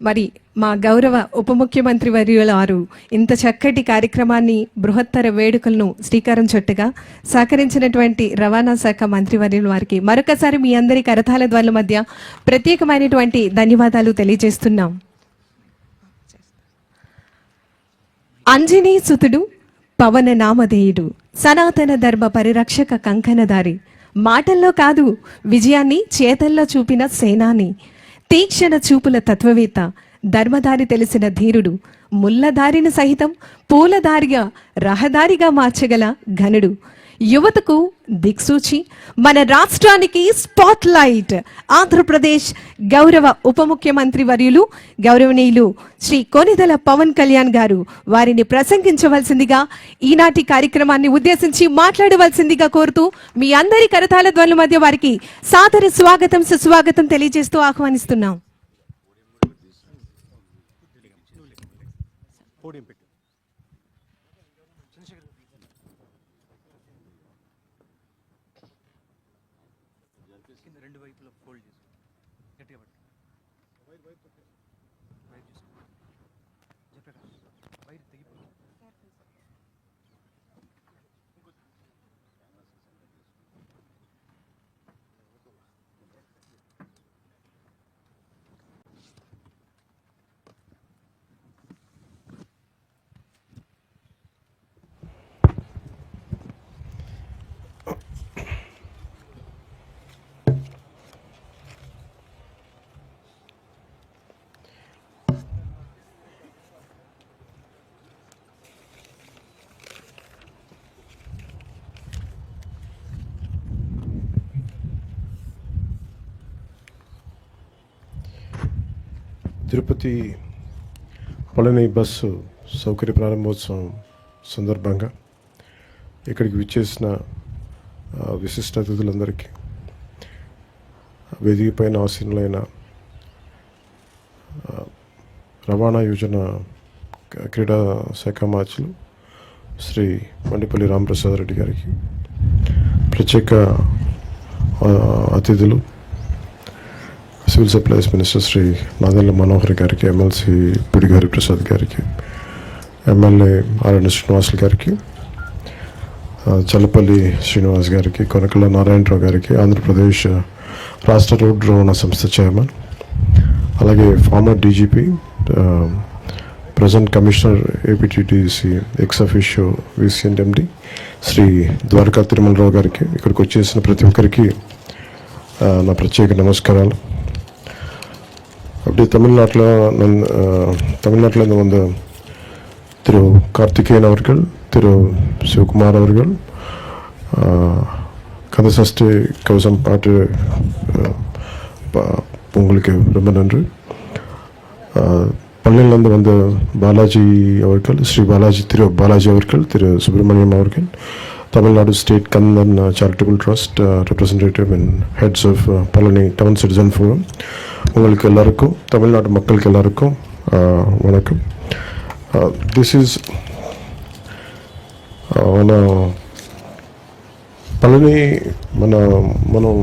మరి మా గౌరవ ఉప ముఖ్యమంత్రి వర్యుల వారు ఇంత చక్కటి కార్యక్రమాన్ని బృహత్తర వేడుకలను శ్రీకారం చుట్టగా సహకరించినటువంటి రవాణా శాఖ మంత్రివర్యుల వారికి మరొకసారి మీ అందరి కరతాళ ధ్వనుల మధ్య ప్రత్యేకమైనటువంటి ధన్యవాదాలు తెలియజేస్తున్నాం. అంజనీ సుతుడు పవన నామధేయుడు సనాతన ధర్మ పరిరక్షక కంకణదారి మాటల్లో కాదు విజయాన్ని చేతల్లో చూపిన సేనాని తీక్షణ చూపుల తత్వవేత్త ధర్మదారి తెలిసిన ధీరుడు ముల్లదారిని సహితం పూలదారిగా రహదారిగా మార్చగల ఘనుడు యువతకు దిక్సూచి మన రాష్ట్రానికి స్పాట్ లైట్ ఆంధ్రప్రదేశ్ గౌరవ ఉప ముఖ్యమంత్రి వర్యులు గౌరవనీయులు శ్రీ కొనిదెల పవన్ కళ్యాణ్ గారు వారిని ప్రసంగించవలసిందిగా ఈనాటి కార్యక్రమాన్ని ఉద్దేశించి మాట్లాడవలసిందిగా కోరుతూ మీ అందరి కరతాళ ధ్వనుల మధ్య వారికి సాదర స్వాగతం సుస్వాగతం తెలియజేస్తూ ఆహ్వానిస్తున్నాం. తిరుపతి పళని బస్సు సౌకర్య ప్రారంభోత్సవం సందర్భంగా ఇక్కడికి విచ్చేసిన విశిష్ట అతిథులందరికీ వేదిక పైన ఆసీనులైన రవాణా యోజన క్రీడా శాఖ మార్చులు శ్రీ మండిపల్లి రామప్రసాద్ రెడ్డి గారికి, ప్రత్యేక అతిథులు civil supplies minister Shri Nadendla Manohar గారికి, ఎమ్మెల్సీ పిడిగి హరిప్రసాద్ గారికి, ఎమ్మెల్యే ఆర్ఎన్ శ్రీనివాసులు గారికి, చల్లపల్లి శ్రీనివాస్ గారికి, కొనకళ్ళ నారాయణరావు గారికి, ఆంధ్రప్రదేశ్ రాష్ట్ర రోడ్డు రవాణా సంస్థ చైర్మన్, అలాగే former DGP, present commissioner APTDC ex officio VC MD Shri Dwaraka Tirumala Rao గారికి, ఇక్కడికి వచ్చేసిన ప్రతి ఒక్కరికి నా ప్రత్యేక నమస్కారాలు. அப்படி தமிழ்நாட்டில் வந்து திரு கார்த்திகேயன் அவர்கள், திரு சிவகுமார் அவர்கள் கந்தசஷ்டி கவசம் பாட்டு உங்களுக்கு ரொம்ப நன்றி. பழனியிலேருந்து வந்த பாலாஜி அவர்கள், ஸ்ரீ பாலாஜி திரு பாலாஜி அவர்கள், திரு சுப்பிரமணியம் அவர்கள், Tamil Nadu state Kandan charitable trust representative and heads of Palani town citizen forum, உங்களுக்கு எல்லாருக்கும், தமிழ்நாடு மக்களுக்கு எல்லாருக்கும் வணக்கம். திஸ் இஸ் మన பழனி మనం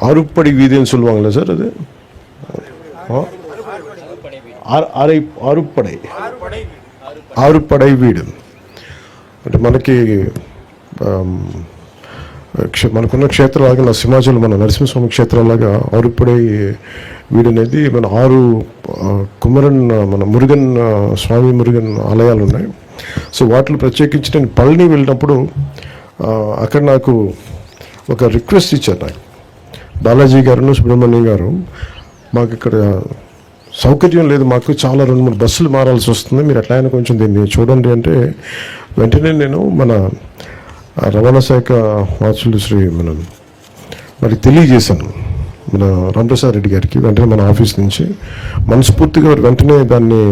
ஆறுப்படை வீதின்னு சொல்லுவாங்களே சார், அது ఆరుపడై వీడు అంటే మనకి మనకున్న క్షేత్రాలాగా నా సింహాచలం మన నరసింహస్వామి క్షేత్రంలాగా ఆరుపడే వీడనేది మన 6 కుమరన్ మన మురుగన్ స్వామి మురుగన్ ఆలయాలు ఉన్నాయి. సో వాటిలో ప్రత్యేకించి నేను పళని వెళ్ళినప్పుడు అక్కడ నాకు ఒక రిక్వెస్ట్ ఇచ్చారు. నాకు బాలాజీ గారు సుబ్రహ్మణ్యం గారు, మాకు ఇక్కడ సౌకర్యం లేదు, మాకు చాలా 2-3 బస్సులు మారాల్సి వస్తుంది, మీరు ఎట్లా అయినా కొంచెం దీన్ని చూడండి అంటే వెంటనే నేను మన రవాణా శాఖ వాసులు మరి తెలియజేశాను మన రామప్రసాద్ రెడ్డి గారికి. వెంటనే మన ఆఫీస్ నుంచి మనస్ఫూర్తిగా వెంటనే దాన్ని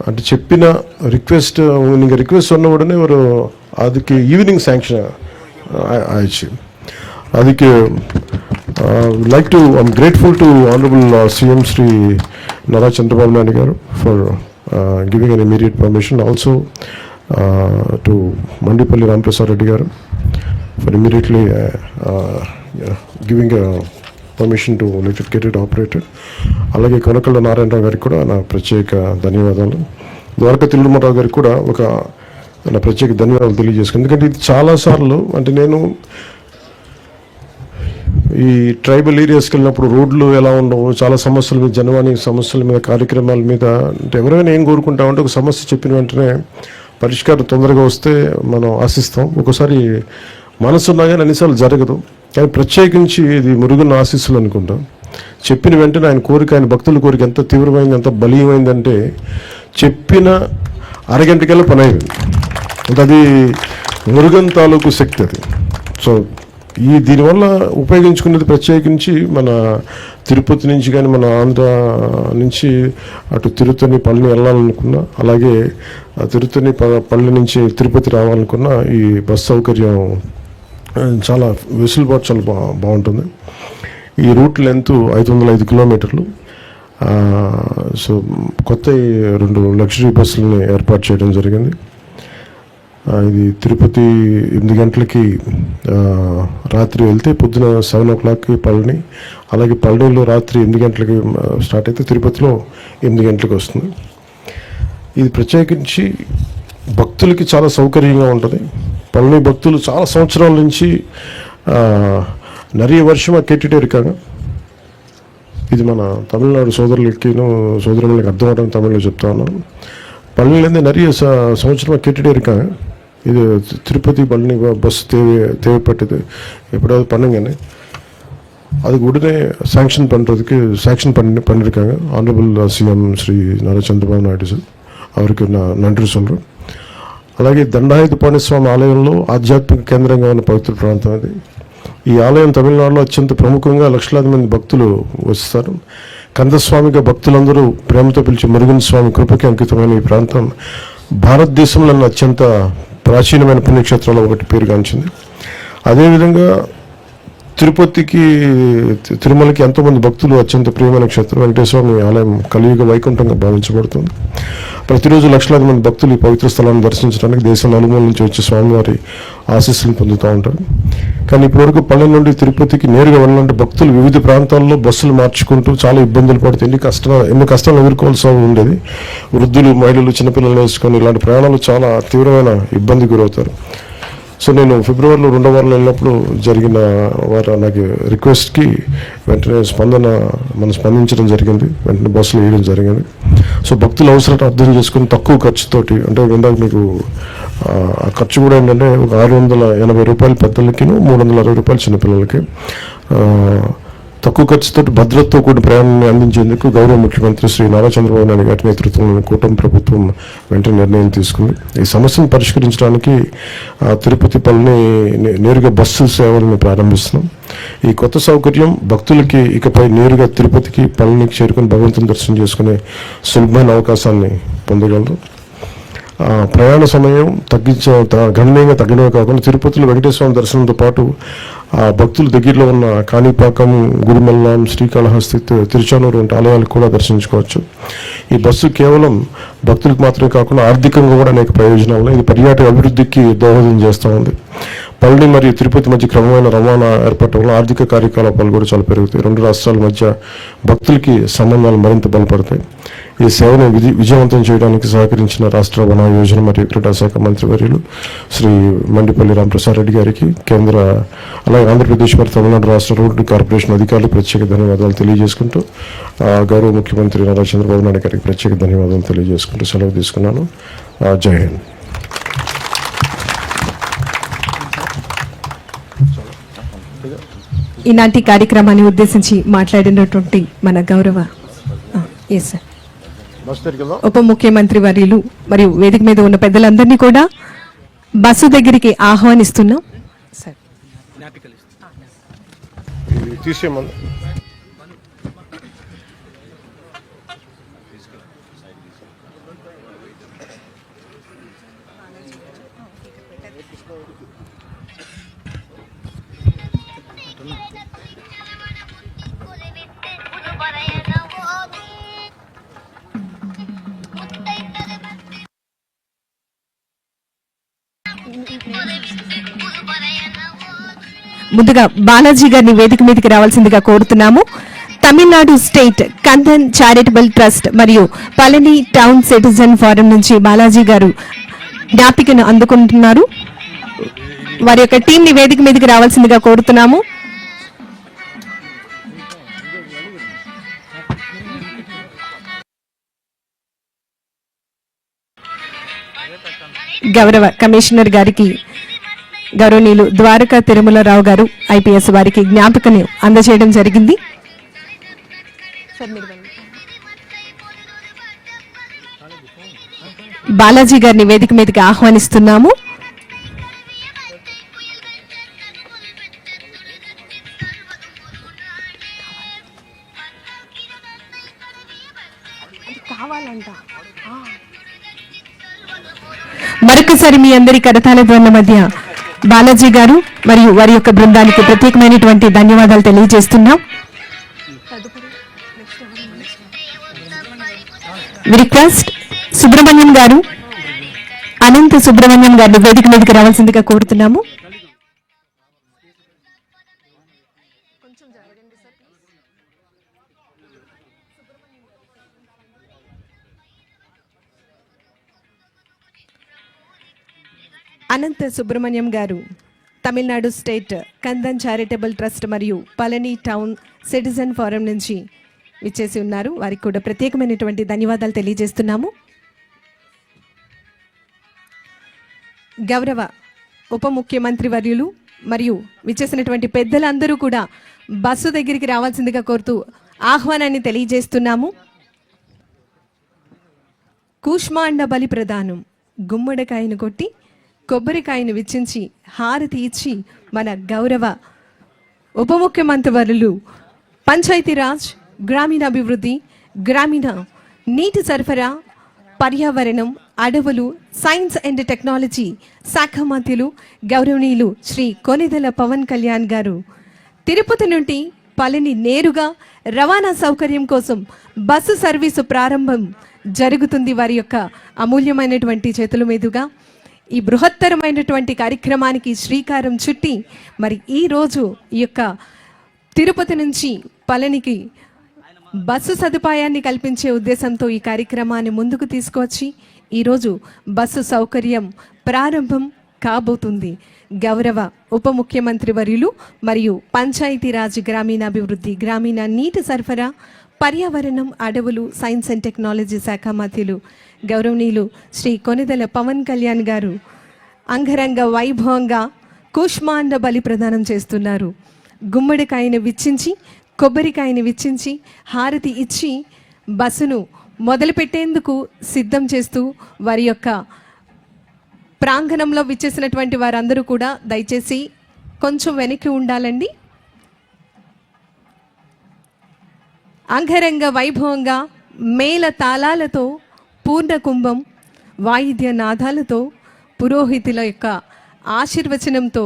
అంటే చెప్పిన రిక్వెస్ట్ நீங்கள் ரிக்வெஸ்ட் சொன்ன உடனே ஒரு அதுக்கு ஈவினிங் சாங்ஷன் ஆயிடுச்சு. அதுக்கு like to I'm grateful to honorable CM Sri Nara Chandrababu Naidu garu for giving an immediate permission, also to Mandipalli Ramprasad Reddy garu for immediately giving a permission to let it get it operated. అలాగే కొనకళ్ళ నారాయణరావు గారికి కూడా నా ప్రత్యేక ధన్యవాదాలు. ద్వారకా తిరుమలరావు గారికి కూడా ఒక నా ప్రత్యేక ధన్యవాదాలు తెలియజేసుకున్నాను. ఎందుకంటే ఇది చాలాసార్లు అంటే నేను ఈ ట్రైబల్ ఏరియాస్కి వెళ్ళినప్పుడు రోడ్లు ఎలా ఉండవు, చాలా సమస్యల మీద, జనవాణి సమస్యల మీద, కార్యక్రమాల మీద అంటే ఎవరైనా ఏం కోరుకుంటామంటే ఒక సమస్య చెప్పిన వెంటనే పరిష్కారం తొందరగా వస్తే మనం ఆశిస్తాం. ఒక్కోసారి మనసు ఉన్నా కానీ అన్నిసార్లు జరగదు. కానీ ప్రత్యేకించి ఇది మురుగన్ ఆశీస్సులు అనుకుంటాం. చెప్పిన వెంటనే ఆయన కోరిక, ఆయన భక్తుల కోరిక ఎంత తీవ్రమైంది, ఎంత బలీయమైందంటే చెప్పిన అరగంటకల్లా పని అయింది. అంటే అది మురుగన్ తాలూకు శక్తి అది. సో దీనివల్ల ఉపయోగించుకునేది ప్రత్యేకించి మన తిరుపతి నుంచి కానీ మన ఆంధ్ర నుంచి అటు తిరుత్తని పళని వెళ్ళాలనుకున్నా, అలాగే తిరుత్తని పళని నుంచి తిరుపతి రావాలనుకున్నా ఈ బస్ సౌకర్యం చాలా వెసులుబాటు చాలా బాగుంటుంది. ఈ రూట్ లెంత్ 505 కిలోమీటర్లు. సో కొత్త 2 లగ్జరీ బస్సులని ఏర్పాటు చేయడం జరిగింది. ఇది తిరుపతి 8 గంటలకి రాత్రి వెళ్తే పొద్దున 7 o'clockకి పళని, అలాగే పళనిలో రాత్రి 8 గంటలకి స్టార్ట్ అయితే తిరుపతిలో 8 గంటలకు వస్తుంది. ఇది ప్రత్యేకించి భక్తులకి చాలా సౌకర్యంగా ఉంటుంది. పళని భక్తులు చాలా సంవత్సరాల నుంచి நிறைய வருஷமாக கேட்டுகிட்டே இருக்காங்க. ఇది మన తమిళనాడు సోదరులకి అర్థం అవడం తమిళ్లో చెప్తా ఉన్నాను. పళనిலேருந்து நிறைய సంవత్సరமாக கேட்டுகிட்டே இருக்காங்க. இது திருப்பதி பழனி பஸ் தேவைப்பட்டது, எப்படியாவது பண்ணுங்கன்னு. அதுக்கு உடனே சாங்ஷன் பண்ணியிருக்காங்க ஆனரபிள் சிஎம் ஸ்ரீ நாரா చంద్రబాబు నాయుడు సార్. அவருக்கு நான் நன்றி சொல்கிறேன். అలాగే దండాయుధపాణి స్వామి ఆలయంలో ఆధ్యాత్మిక కేంద్రంగా ఉన్న పవిత్ర ప్రాంతం అది. ఈ ఆలయం తమిళనాడులో అత్యంత ప్రముఖంగా లక్షలాది మంది భక్తులు వస్తారు. కందస్వామిగా భక్తులందరూ ప్రేమతో పిలిచే మురుగన్ స్వామి కృపకి అంకితమైన ఈ ప్రాంతం భారతదేశంలోని అత్యంత ప్రాచీనమైన పుణ్యక్షేత్రాల్లో ఒకటి పేరుగాంచింది. అదేవిధంగా తిరుమలకి ఎంతోమంది భక్తులు అత్యంత ప్రియమైన క్షేత్రం వెంకటేశ్వర ఆలయం కలియుగ వైకుంఠంగా భావించబడుతుంది. ప్రతిరోజు లక్షలాది మంది భక్తులు ఈ పవిత్ర స్థలాన్ని దర్శించడానికి దేశం నలుమూల నుంచి వచ్చే స్వామివారి ఆశీస్సులను పొందుతూ ఉంటారు. కానీ ఇప్పటివరకు పల్లె నుండి తిరుపతికి నేరుగా వెళ్ళాలంటే భక్తులు వివిధ ప్రాంతాల్లో బస్సులు మార్చుకుంటూ చాలా ఇబ్బందులు పడుతూ ఎన్ని కష్టాలు ఎదుర్కోవాల్సి ఉండేది. వృద్ధులు, మహిళలు, చిన్నపిల్లలు వేసుకొని ఇలాంటి ప్రయాణాలు చాలా తీవ్రమైన ఇబ్బంది గురవుతారు. సో నేను ఫిబ్రవరిలో 2వ వారంలో వెళ్ళినప్పుడు జరిగిన నాకు రిక్వెస్ట్కి వెంటనే స్పందించడం జరిగింది. వెంటనే బస్సులు వేయడం జరిగింది. సో భక్తుల అవసరాన్ని అర్థం చేసుకుని తక్కువ ఖర్చుతోటి, అంటే ఇందాక మీకు ఆ ఖర్చు కూడా ఏంటంటే ఒక 680 రూపాయలు పెద్దలకి, 360 రూపాయలు చిన్నపిల్లలకి తక్కువ ఖర్చుతో భద్రతతో కూడిన ప్రయాణాన్ని అందించేందుకు గౌరవ ముఖ్యమంత్రి శ్రీ నారా చంద్రబాబు నాయుడు గారి నేతృత్వంలోని కూటమి ప్రభుత్వం వెంటనే నిర్ణయం తీసుకుంది. ఈ సమస్యను పరిష్కరించడానికి తిరుపతి పళని నేరుగా బస్సు సేవలను ప్రారంభిస్తున్నాం. ఈ కొత్త సౌకర్యం భక్తులకి ఇకపై నేరుగా తిరుపతికి, పళనికి చేరుకుని భగవంతుని దర్శనం చేసుకునే సులభమైన అవకాశాన్ని పొందగలరు. ప్రయాణ సమయం గణనీయంగా తగ్గినవి కాకుండా తిరుపతిలో వెంకటేశ్వర దర్శనంతో పాటు భక్తులు దగ్గరలో ఉన్న కాణిపాకం, గుడిమల్లం, శ్రీకాళహస్తి, తిరుచానూరు వంటి ఆలయాలకు కూడా దర్శించుకోవచ్చు. ఈ బస్సు కేవలం భక్తులకు మాత్రమే కాకుండా ఆర్థికంగా కూడా అనేక ప్రయోజనాలు, ఇది పర్యాటక అభివృద్ధికి దోహదం చేస్తూ ఉంది. పళని మరియు తిరుపతి మధ్య క్రమమైన రవాణా ఏర్పడటం వల్ల ఆర్థిక కార్యకలాపాలు కూడా చాలా పెరుగుతాయి. రెండు రాష్ట్రాల మధ్య భక్తులకి సంబంధాలు మరింత బలపడతాయి. ఈ సేవను విజయవంతం చేయడానికి సహకరించిన రాష్ట్ర వన యోజన మరియు క్రీడా శాఖ మంత్రివర్యులు శ్రీ మండిపల్లి రామప్రసాద్ రెడ్డి గారికి, కేంద్ర అలాగే ఆంధ్రప్రదేశ్ మరియు తమిళనాడు రాష్ట్ర రోడ్డు కార్పొరేషన్ అధికారులు ప్రత్యేక ధన్యవాదాలు తెలియజేసుకుంటూ గౌరవ ముఖ్యమంత్రి నారా చంద్రబాబు నాయుడు గారికి ప్రత్యేక ధన్యవాదాలు తెలియజేసుకుంటూ సెలవు తీసుకున్నాను. జై హింద్. ఈనాటి కార్యక్రమాన్ని ఉద్దేశించి మాట్లాడినటువంటి మన గౌరవ ఉప ముఖ్యమంత్రి వర్యులు మరియు వేదిక మీద ఉన్న పెద్దలందరినీ కూడా బస్సు దగ్గరికి ఆహ్వానిస్తున్నాం. తీసేయమని ముందుగా బాలాజీ గారిని వేదిక మీదకి రావాల్సిందిగా కోరుతున్నాము. Tamil Nadu state Kandan charitable trust మరియు పళని టౌన్ సిటిజన్ ఫోరం నుంచి బాలాజీ గారు జ్ఞాపికను అందుకుంటున్నారు. వారి యొక్క టీం ని వేదిక మీదకి రావాల్సిందిగా కోరుతున్నాము. గౌరవ కమిషనర్ గారికి గౌరవనీయులు ద్వారకా తిరుమలరావు గారు ఐపీఎస్ వారికి జ్ఞాపికను అందజేయడం జరిగింది. బాలాజీ గారిని వేదిక మీదకి ఆహ్వానిస్తున్నాము. మరొకసారి మీ అందరి కరతాళ ధ్వనుల మధ్య బాలాజీ గారు మరియు వారి యొక్క బృందానికి ప్రత్యేకమైనటువంటి ధన్యవాదాలు తెలియజేస్తున్నాం. రిక్వెస్ట్ సుబ్రహ్మణ్యం గారు, అనంత సుబ్రహ్మణ్యం గారిని వేదిక మీదకి రావాల్సిందిగా కోరుతున్నాము. అనంత సుబ్రహ్మణ్యం గారు Tamil Nadu state Kandan charitable trust మరియు పళని టౌన్ సిటిజన్ ఫోరం నుంచి విచ్చేసి ఉన్నారు. వారికి కూడా ప్రత్యేకమైనటువంటి ధన్యవాదాలు తెలియజేస్తున్నాము. గౌరవ ఉప ముఖ్యమంత్రి వర్యులు మరియు విచ్చేసినటువంటి పెద్దలందరూ కూడా బస్సు దగ్గరికి రావాల్సిందిగా కోరుతూ ఆహ్వానాన్ని తెలియజేస్తున్నాము. కూష్మాండ బలి ప్రదానం, గుమ్మడికాయను కొట్టి కొబ్బరికాయను విచ్చించి హారతి ఇచ్చి మన గౌరవ ఉప ముఖ్యమంత్రి వర్యులు పంచాయతీరాజ్, గ్రామీణాభివృద్ధి, గ్రామీణ నీటి సరఫరా, పర్యావరణం, అడవులు, సైన్స్ అండ్ టెక్నాలజీ శాఖ మంత్రులు గౌరవనీయులు శ్రీ కొనిదెల పవన్ కళ్యాణ్ గారు తిరుపతి నుండి పళని నేరుగా రవాణా సౌకర్యం కోసం బస్సు సర్వీసు ప్రారంభం జరుగుతుంది. వారి యొక్క అమూల్యమైనటువంటి చేతుల మీదుగా ఈ బృహత్తరమైనటువంటి కార్యక్రమానికి శ్రీకారం చుట్టి మరి ఈరోజు ఈ యొక్క తిరుపతి నుంచి పళనికి బస్సు సదుపాయాన్ని కల్పించే ఉద్దేశంతో ఈ కార్యక్రమాన్ని ముందుకు తీసుకువచ్చి ఈరోజు బస్సు సౌకర్యం ప్రారంభం కాబోతుంది. గౌరవ ఉప ముఖ్యమంత్రి వర్యులు మరియు పంచాయతీరాజ్, గ్రామీణాభివృద్ధి, గ్రామీణ నీటి సరఫరా, పర్యావరణం, అడవులు, సైన్స్ అండ్ టెక్నాలజీ శాఖ మంత్రులు గౌరవనీయులు శ్రీ కొనిదెల పవన్ కళ్యాణ్ గారు అంగరంగ వైభవంగా కూష్మాండ బలి ప్రదానం చేస్తున్నారు. గుమ్మడికాయను విచ్చించి, కొబ్బరికాయని విచ్చించి, హారతి ఇచ్చి బస్సును మొదలుపెట్టేందుకు సిద్ధం చేస్తూ వారి యొక్క ప్రాంగణంలో విచ్చేసినటువంటి వారందరూ కూడా దయచేసి కొంచెం వెనక్కి ఉండాలండి. అంగరంగ వైభవంగా మేళ తాళాలతో, పూర్ణ కుంభం, వాయిద్య నాదాలతో, పురోహితుల యొక్క ఆశీర్వచనంతో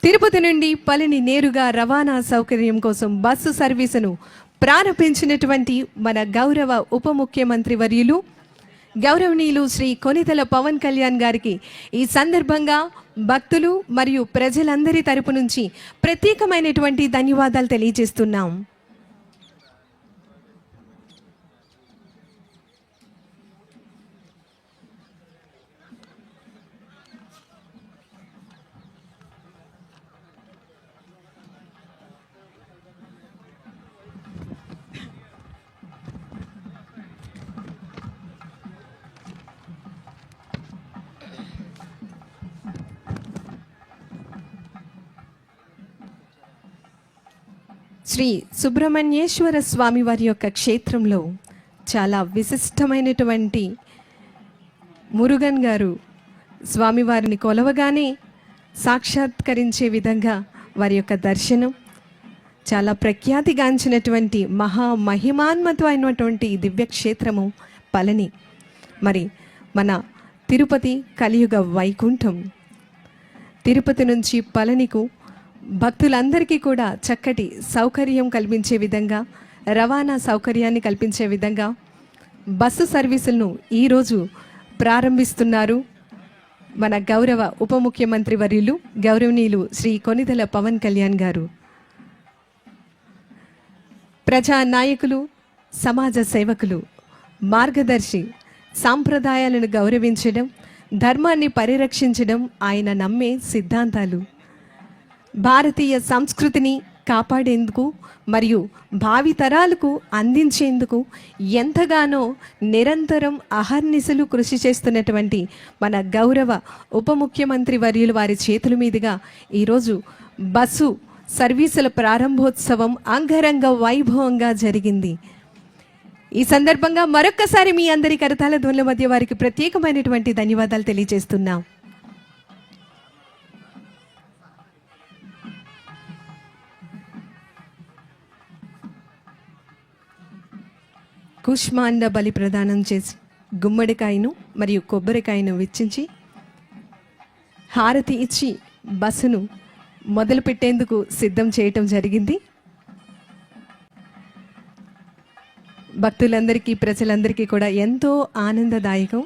తిరుపతి నుండి పళని నేరుగా రవాణా సౌకర్యం కోసం బస్సు సర్వీసును ప్రారంభించినటువంటి మన గౌరవ ఉప ముఖ్యమంత్రి వర్యులు గౌరవనీయులు శ్రీ కొనిదెల పవన్ కళ్యాణ్ గారికి ఈ సందర్భంగా భక్తులు మరియు ప్రజలందరి తరపు నుంచి ప్రత్యేకమైనటువంటి ధన్యవాదాలు తెలియజేస్తున్నాం. శ్రీ సుబ్రహ్మణ్యేశ్వర స్వామి వారి యొక్క క్షేత్రంలో చాలా విశిష్టమైనటువంటి మురుగన్ గారు స్వామివారిని కొలవగానే సాక్షాత్కరించే విధంగా వారి యొక్క దర్శనం, చాలా ప్రఖ్యాతిగాంచినటువంటి మహిమాన్వితమైనటువంటి దివ్యక్షేత్రము పళని. మరి మన తిరుపతి కలియుగ వైకుంఠం. తిరుపతి నుంచి పళనికు భక్తులందరికీ కూడా చక్కటి సౌకర్యం కల్పించే విధంగా, రవాణా సౌకర్యాన్ని కల్పించే విధంగా బస్సు సర్వీసులను ఈరోజు ప్రారంభిస్తున్నారు మన గౌరవ ఉప ముఖ్యమంత్రి వర్యులు గౌరవనీయులు శ్రీ కొనిదెల పవన్ కళ్యాణ్ గారు. ప్రజా నాయకులు, సమాజ సేవకులు, మార్గదర్శి, సాంప్రదాయాలను గౌరవించడం, ధర్మాన్ని పరిరక్షించడం ఆయన నమ్మే సిద్ధాంతాలు. భారతీయ సంస్కృతిని కాపాడేందుకు మరియు భావితరాలకు అందించేందుకు ఎంతగానో నిరంతరం అహర్నిశలు కృషి చేస్తున్నటువంటి మన గౌరవ ఉప ముఖ్యమంత్రి వర్యులు వారి చేతుల మీదుగా ఈరోజు బస్సు సర్వీసుల ప్రారంభోత్సవం అంగరంగ వైభవంగా జరిగింది. ఈ సందర్భంగా మరొక్కసారి మీ అందరి కరతాళ ధ్వనుల మధ్య వారికి ప్రత్యేకమైనటువంటి ధన్యవాదాలు తెలియజేస్తున్నాం. కుష్మాండ బలి ప్రదానం చేసి గుమ్మడికాయను మరియు కొబ్బరికాయను వెచ్చించి హారతి ఇచ్చి బస్సును మొదలుపెట్టేందుకు సిద్ధం చేయటం జరిగింది. భక్తులందరికీ, ప్రజలందరికీ కూడా ఎంతో ఆనందదాయకం.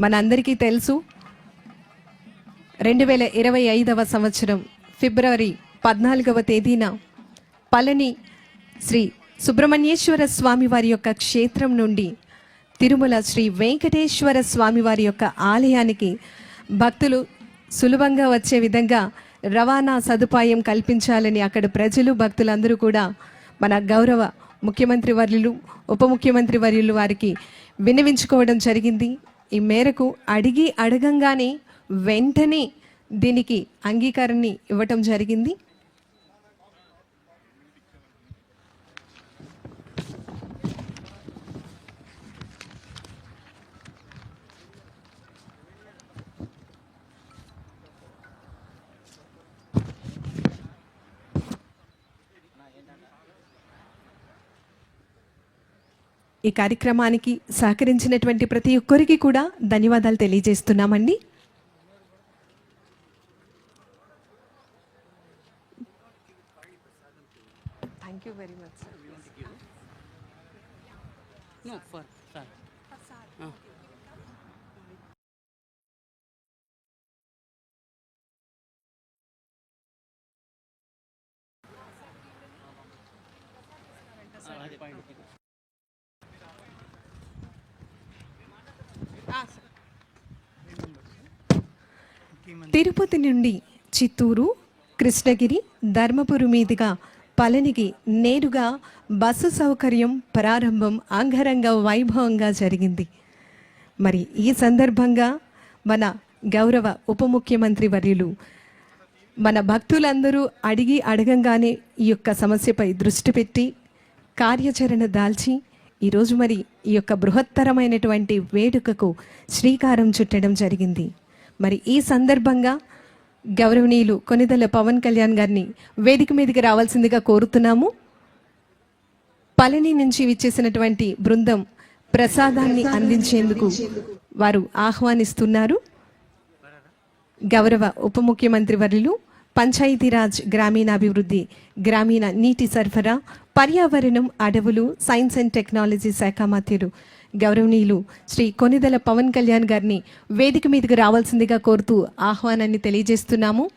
మనందరికీ తెలుసు 2025వ సంవత్సరం ఫిబ్రవరి 14వ తేదీన పళని శ్రీ సుబ్రహ్మణ్యేశ్వర స్వామి వారి యొక్క క్షేత్రం నుండి తిరుమల శ్రీ వెంకటేశ్వర స్వామి వారి యొక్క ఆలయానికి భక్తులు సులభంగా వచ్చే విధంగా రవాణా సదుపాయం కల్పించాలని అక్కడ ప్రజలు, భక్తులందరూ కూడా మన గౌరవ ముఖ్యమంత్రి వర్యులు, ఉప ముఖ్యమంత్రి వర్యులు వారికి విన్నవించుకోవడం జరిగింది. ఈ మేరకు అడగంగానే వెంటనే దీనికి అంగీకారాన్ని ఇవ్వటం జరిగింది. ఈ కార్యక్రమానికి సహకరించినటువంటి ప్రతి ఒక్కరికి కూడా ధన్యవాదాలు తెలియజేస్తున్నామండి. Thank you very much sir. No, for sir. Tirupati నుండి చిత్తూరు, కృష్ణగిరి, ధర్మపురి మీదుగా పళనికి నేరుగా బస్సు సౌకర్యం ప్రారంభం అంగరంగ వైభవంగా జరిగింది. మరి ఈ సందర్భంగా మన గౌరవ ఉప ముఖ్యమంత్రి వర్యులు మన భక్తులందరూ అడగంగానే ఈ యొక్క సమస్యపై దృష్టి పెట్టి కార్యాచరణ దాల్చి ఈరోజు మరి ఈ యొక్క బృహత్తరమైనటువంటి వేడుకకు శ్రీకారం చుట్టడం జరిగింది. మరి ఈ సందర్భంగా గౌరవనీయులు కొనిదెల పవన్ కళ్యాణ్ గారిని వేదిక మీదకి రావాల్సిందిగా కోరుతున్నాము. పళని నుంచి విచ్చేసినటువంటి బృందం ప్రసాదాన్ని అందించేందుకు వారు ఆహ్వానిస్తున్నారు. గౌరవ ఉప ముఖ్యమంత్రి వర్యులు పంచాయతీరాజ్ గ్రామీణాభివృద్ధి, గ్రామీణ నీటి సరఫరా, పర్యావరణం, అడవులు, సైన్స్ అండ్ టెక్నాలజీ శాఖ మంత్రులు గౌరవనీయులు శ్రీ కొనిదెల పవన్ కళ్యాణ్ గారిని వేదిక మీదకు రావాల్సిందిగా కోరుతూ ఆహ్వానాన్ని తెలియజేస్తున్నాము.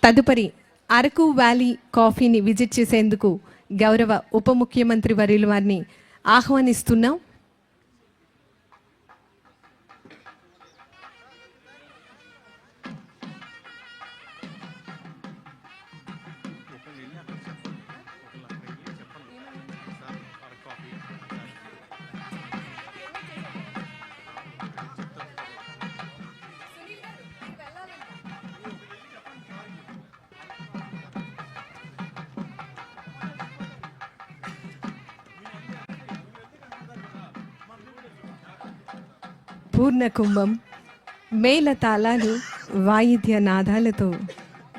తదుపరి అరకు వ్యాలీ కాఫీని విజిట్ చేసేందుకు గౌరవ ఉప ముఖ్యమంత్రి వర్యుల వారిని ఆహ్వానిస్తున్నాం. పూర్ణ కుంభం, మేళ తాళాలు, వాయిద్య నాదాలతో,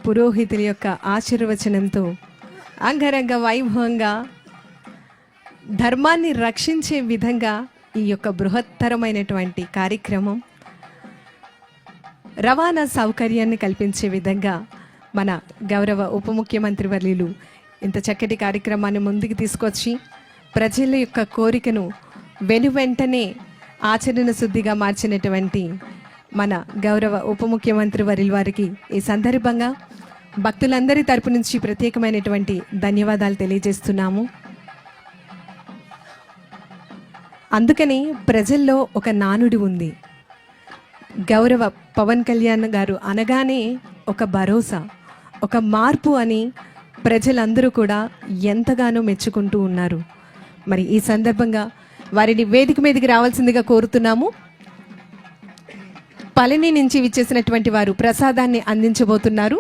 పురోహితుల యొక్క ఆశీర్వచనంతో అంగరంగ వైభవంగా ధర్మాన్ని రక్షించే విధంగా ఈ యొక్క బృహత్తరమైనటువంటి కార్యక్రమం, రవాణా సౌకర్యాన్ని కల్పించే విధంగా మన గౌరవ ఉప ముఖ్యమంత్రి వర్యులు ఇంత చక్కటి కార్యక్రమాన్ని ముందుకు తీసుకొచ్చి ప్రజల యొక్క కోరికను వెనువెంటనే ఆచరణ శుద్ధిగా మార్చినటువంటి మన గౌరవ ఉప ముఖ్యమంత్రి వర్యుల వారికి ఈ సందర్భంగా భక్తులందరి తరపు నుంచి ప్రత్యేకమైనటువంటి ధన్యవాదాలు తెలియజేస్తున్నాము. అందుకని ప్రజల్లో ఒక నానుడి ఉంది. గౌరవ పవన్ కళ్యాణ్ గారు అనగానే ఒక భరోసా, ఒక మార్పు అని ప్రజలందరూ కూడా ఎంతగానో మెచ్చుకుంటూ ఉన్నారు. మరి ఈ సందర్భంగా వారిని వేదిక మీదకి రావాల్సిందిగా కోరుతున్నాము. పళని నుంచి విచ్చేసినటువంటి వారు ప్రసాదాన్ని అందించబోతున్నారు.